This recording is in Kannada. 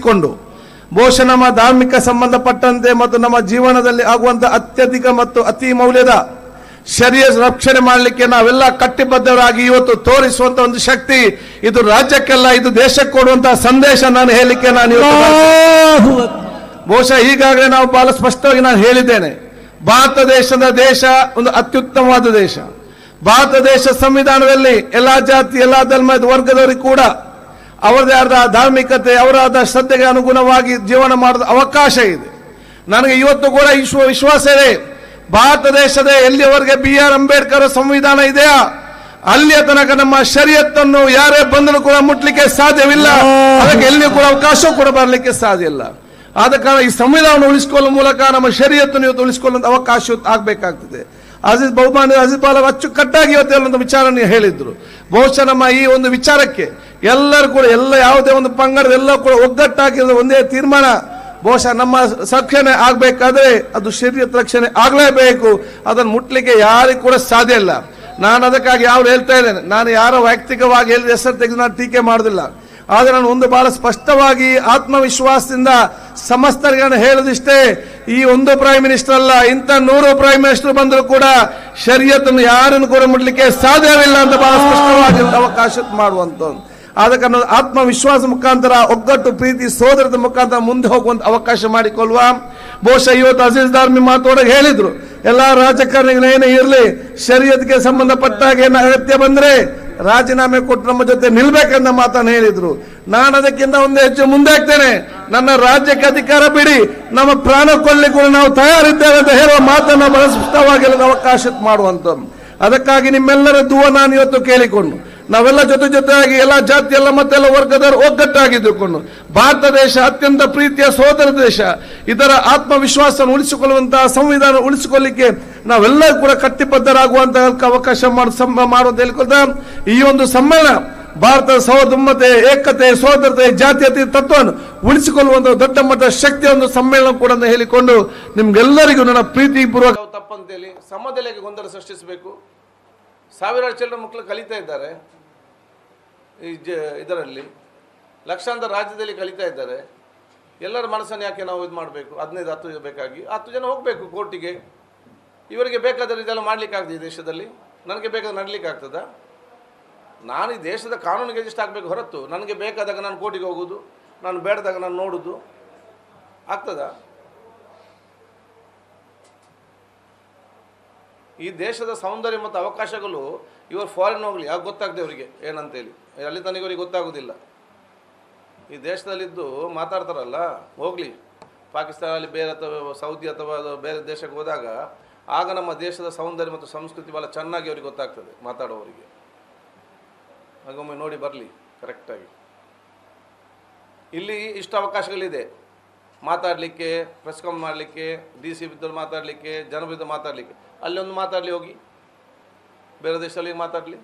ಇರಿಸಿಕೊಂಡು ಬಹುಶಃ ನಮ್ಮ ಧಾರ್ಮಿಕ ಸಂಬಂಧಪಟ್ಟಂತೆ ಮತ್ತು ನಮ್ಮ ಜೀವನದಲ್ಲಿ ಆಗುವಂತಹ ಅತ್ಯಧಿಕ ಮತ್ತು ಅತಿ ಮೌಲ್ಯದ ಶರೀರ ರಕ್ಷಣೆ ಮಾಡಲಿಕ್ಕೆ ನಾವೆಲ್ಲ ಕಟ್ಟಿಬದ್ಧರಾಗಿ ಇವತ್ತು ತೋರಿಸುವಂತ ಒಂದು ಶಕ್ತಿ ಇದು ರಾಜ್ಯಕ್ಕೆಲ್ಲ, ಇದು ದೇಶಕ್ಕೆ ಕೊಡುವಂತಹ ಸಂದೇಶ ನಾನು ಹೇಳಲಿಕ್ಕೆ ಬಹುಶಃ ಈಗಾಗಲೇ ನಾವು ಬಹಳ ಸ್ಪಷ್ಟವಾಗಿ ನಾನು ಹೇಳಿದ್ದೇನೆ. ಭಾರತ ದೇಶ ಒಂದು ಅತ್ಯುತ್ತಮವಾದ ದೇಶ. ಭಾರತ ದೇಶ ಸಂವಿಧಾನದಲ್ಲಿ ಎಲ್ಲಾ ಜಾತಿ ಎಲ್ಲಾ ಧರ್ಮದ ವರ್ಗದವರಿಗೆ ಕೂಡ ಅವರದೇ ಆದ ಧಾರ್ಮಿಕತೆ ಅವರಾದ ಶ್ರದ್ಧೆಗೆ ಅನುಗುಣವಾಗಿ ಜೀವನ ಮಾಡೋದ ಅವಕಾಶ ಇದೆ. ನನಗೆ ಇವತ್ತು ಕೂಡ ವಿಶ್ವಾಸ ಇದೆ, ಭಾರತ ದೇಶದ ಎಲ್ಲಿಯವರೆಗೆ BR ಅಂಬೇಡ್ಕರ್ ಸಂವಿಧಾನ ಇದೆಯಾ ಅಲ್ಲಿಯ ತನಕ ನಮ್ಮ ಶರೀಯತ್ತನ್ನು ಯಾರೇ ಬಂದರೂ ಕೂಡ ಮುಟ್ಲಿಕ್ಕೆ ಸಾಧ್ಯವಿಲ್ಲ, ಅದಕ್ಕೆ ಎಲ್ಲಿಯೂ ಕೂಡ ಅವಕಾಶ ಕೂಡ ಬರಲಿಕ್ಕೆ ಸಾಧ್ಯ ಇಲ್ಲ. ಆದ ಕಾರಣ ಈ ಸಂವಿಧಾನವನ್ನು ಉಳಿಸಿಕೊಳ್ಳುವ ಮೂಲಕ ನಮ್ಮ ಶರೀಯತ್ತನ್ನು ಇವತ್ತು ಉಳಿಸಿಕೊಳ್ಳುವಂತ ಅವಕಾಶ ಆಗಬೇಕಾಗ್ತದೆ. ಅಜೀಜ್ ಬಾಲ ಅಚ್ಚುಕಟ್ಟಾಗಿ ಇವತ್ತು ಹೇಳುವಂತ ವಿಚಾರ ಹೇಳಿದ್ರು. ಬಹುಶಃ ನಮ್ಮ ಈ ಒಂದು ವಿಚಾರಕ್ಕೆ ಎಲ್ಲರೂ ಕೂಡ ಯಾವುದೇ ಒಂದು ಪಂಗಡದ ಎಲ್ಲ ಕೂಡ ಒಗ್ಗಟ್ಟಾಗಿರೋ ಒಂದೇ ತೀರ್ಮಾನ, ಬಹುಶಃ ನಮ್ಮ ರಕ್ಷಣೆ ಆಗ್ಬೇಕಾದ್ರೆ ಅದು ಶರೀರದ ರಕ್ಷಣೆ ಆಗ್ಲೇಬೇಕು. ಅದನ್ನು ಮುಟ್ಲಿಕ್ಕೆ ಯಾರಿಗೂ ಕೂಡ ಸಾಧ್ಯ ಇಲ್ಲ. ನಾನು ಅದಕ್ಕಾಗಿ ಯಾರು ಹೇಳ್ತಾ ಇದ್ದೇನೆ, ನಾನು ಯಾರೋ ವೈಯಕ್ತಿಕವಾಗಿ ಹೇಳಿದ ಹೆಸರು ತೆಗೆದು ನಾನು ಟೀಕೆ ಮಾಡುದಿಲ್ಲ. ಆದರೆ ನಾನು ಒಂದು ಬಹಳ ಸ್ಪಷ್ಟವಾಗಿ ಆತ್ಮವಿಶ್ವಾಸದಿಂದ ಸಮಸ್ತರಿಗೆ ಹೇಳೋದಿಷ್ಟೇ, ಈ ಒಂದು ಪ್ರೈಮ್ ಮಿನಿಸ್ಟರ್ ಅಲ್ಲ, ಇಂಥ 100 ಪ್ರೈಮ್ ಮಿನಿಸ್ಟರ್ ಬಂದರೂ ಕೂಡ ಶರೀಯತನ್ನು ಯಾರನ್ನು ಕೂಡ ಮುಟ್ಲಿಕ್ಕೆ ಸಾಧ್ಯವಿಲ್ಲ ಅಂತ ಬಹಳ ಸ್ಪಷ್ಟವಾಗಿ ಅವಕಾಶ ಮಾಡುವಂತ. ಆದ ಕಾರಣ ಆತ್ಮವಿಶ್ವಾಸ ಮುಖಾಂತರ ಒಗ್ಗಟ್ಟು ಪ್ರೀತಿ ಸೋದರದ ಮುಖಾಂತರ ಮುಂದೆ ಹೋಗುವಂತ ಅವಕಾಶ ಮಾಡಿಕೊಳ್ಳುವ. ಬಹುಶಃ ಇವತ್ತು ಅಜೀಜ್ ದಾರ್ಮಿ ಮಾತೋಡಗೆ ಹೇಳಿದ್ರು, ಎಲ್ಲಾ ರಾಜಕಾರಣಿಗಳು ಏನೇ ಇರಲಿ ಶರೀಯತ್ಗೆ ಸಂಬಂಧಪಟ್ಟಾಗ ಏನು ಅಗತ್ಯ ಬಂದ್ರೆ ರಾಜೀನಾಮೆ ಕೊಟ್ಟು ನಮ್ಮ ಜೊತೆ ನಿಲ್ಬೇಕಂತ ಮಾತನ್ನು ಹೇಳಿದ್ರು. ನಾನು ಅದಕ್ಕಿಂತ ಒಂದು ಹೆಚ್ಚು ಮುಂದೆ ಆಗ್ತೇನೆ, ನನ್ನ ರಾಜ್ಯಕ್ಕೆ ಅಧಿಕಾರ ಬಿಡಿ, ನಮ್ಮ ಪ್ರಾಣ ಕೊಡ್ಲಿಕ್ಕೂ ನಾವು ತಯಾರಿದ್ದೇವೆ ಅಂತ ಹೇಳುವ ಮಾತನ್ನು ಬಹಳ ಸ್ಪಷ್ಟವಾಗಿ ಅವಕಾಶ ಮಾಡುವಂತ. ಅದಕ್ಕಾಗಿ ನಿಮ್ಮೆಲ್ಲರ ದುವಾ ನಾನು ಇವತ್ತು ಕೇಳಿಕೊಂಡು ನಾವೆಲ್ಲ ಜೊತೆಯಾಗಿ ಎಲ್ಲ ಜಾತಿ ಎಲ್ಲ ಮತ್ತೆಲ್ಲ ವರ್ಗದವರು ಒಗ್ಗಟ್ಟಾಗಿದ್ದುಕೊಂಡು ಭಾರತ ದೇಶ ಅತ್ಯಂತ ಪ್ರೀತಿಯ ಸೋದರ ದೇಶ, ಇದರ ಆತ್ಮವಿಶ್ವಾಸ ಉಳಿಸಿಕೊಳ್ಳುವಂತಹ ಸಂವಿಧಾನ ಉಳಿಸಿಕೊಳ್ಳಿಕ್ಕೆ ನಾವೆಲ್ಲ ಕೂಡ ಕಟ್ಟಿಬದ್ಧರಾಗುವಂತಹ ಅವಕಾಶ ಮಾಡುವಂತ ಹೇಳ್ಕೊಳ್ತಾ ಈ ಒಂದು ಸಮ್ಮೇಳನ ಭಾರತದ ಸೌಹಾರ್ದತೆ ಏಕತೆ ಸೋದರತೆ ಜಾತೀಯತೆ ತತ್ವವನ್ನು ಉಳಿಸಿಕೊಳ್ಳುವಂತಹ ದೊಡ್ಡ ಮಟ್ಟದ ಶಕ್ತಿಯ ಒಂದು ಸಮ್ಮೇಳನ ಕೂಡ ಹೇಳಿಕೊಂಡು ನಿಮ್ಗೆಲ್ಲರಿಗೂ ನನ್ನ ಪ್ರೀತಿ ಪೂರ್ವಕ ತಪ್ಪಂತೇಳಿ ಸಮದಲೆಗೆ ಗೊಂದಲ ಸೃಷ್ಟಿಸಬೇಕು. ಸಾವಿರಾರು ಚಿಲ್ಲರೆ ಮಕ್ಕಳು ಕಲಿತಾ ಇದ್ದಾರೆ, ಇದರಲ್ಲಿ ಲಕ್ಷಾಂತರ ರಾಜ್ಯದಲ್ಲಿ ಕಲಿತಾ ಇದ್ದಾರೆ. ಎಲ್ಲರ ಮನಸ್ಸನ್ನು ಯಾಕೆ ನಾವು ಇದು ಮಾಡಬೇಕು? 15-10 ಬೇಕಾಗಿ 10 ಜನ ಹೋಗಬೇಕು ಕೋರ್ಟಿಗೆ. ಇವರಿಗೆ ಬೇಕಾದರೆ ಇದೆಲ್ಲ ಮಾಡ್ಲಿಕ್ಕೆ ಆಗ್ತದೆ ಈ ದೇಶದಲ್ಲಿ, ನನಗೆ ಬೇಕಾದ್ರೆ ನಡಲಿಕ್ಕೆ ಆಗ್ತದ? ನಾನು ಈ ದೇಶದ ಕಾನೂನಿಗೆ ಅಡ್ಜಸ್ಟ್ ಆಗಬೇಕು ಹೊರತು ನನಗೆ ಬೇಕಾದಾಗ ನಾನು ಕೋರ್ಟಿಗೆ ಹೋಗೋದು, ನಾನು ಬೇಡದಾಗ ನಾನು ನೋಡೋದು ಆಗ್ತದ? ಈ ದೇಶದ ಸೌಂದರ್ಯ ಮತ್ತು ಅವಕಾಶಗಳು ಇವರು ಫಾರಿನ್ ಹೋಗಲಿ ಯಾಕೆ ಗೊತ್ತಾಗದೆ ಅವರಿಗೆ ಏನಂತೇಳಿ, ಅಲ್ಲಿ ತನಕ ಇವರಿಗೆ ಗೊತ್ತಾಗೋದಿಲ್ಲ. ಈ ದೇಶದಲ್ಲಿದ್ದು ಮಾತಾಡ್ತಾರಲ್ಲ, ಹೋಗಲಿ ಪಾಕಿಸ್ತಾನಲ್ಲಿ ಬೇರೆ ಅಥವಾ ಸೌದಿ ಅಥವಾ ಬೇರೆ ದೇಶಕ್ಕೆ ಹೋದಾಗ ಆಗ ನಮ್ಮ ದೇಶದ ಸೌಂದರ್ಯ ಮತ್ತು ಸಂಸ್ಕೃತಿ ಭಾಳ ಚೆನ್ನಾಗಿ ಅವ್ರಿಗೆ ಗೊತ್ತಾಗ್ತದೆ ಮಾತಾಡೋವರಿಗೆ. ಹಾಗೊಮ್ಮೆ ನೋಡಿ ಬರಲಿ ಕರೆಕ್ಟಾಗಿ. ಇಲ್ಲಿ ಇಷ್ಟು ಅವಕಾಶಗಳಿದೆ ಮಾತಾಡಲಿಕ್ಕೆ, ಪ್ರೆಸ್ ಕಾನ್ ಮಾಡಲಿಕ್ಕೆ, DC ಬಿದ್ದರು ಮಾತಾಡಲಿಕ್ಕೆ, ಜನ ಬಿದ್ದು ಮಾತಾಡಲಿಕ್ಕೆ. ಅಲ್ಲೊಂದು ಮಾತಾಡಲಿ, ಹೋಗಿ ಬೇರೆ ದೇಶದಲ್ಲಿ ಮಾತಾಡಲಿ.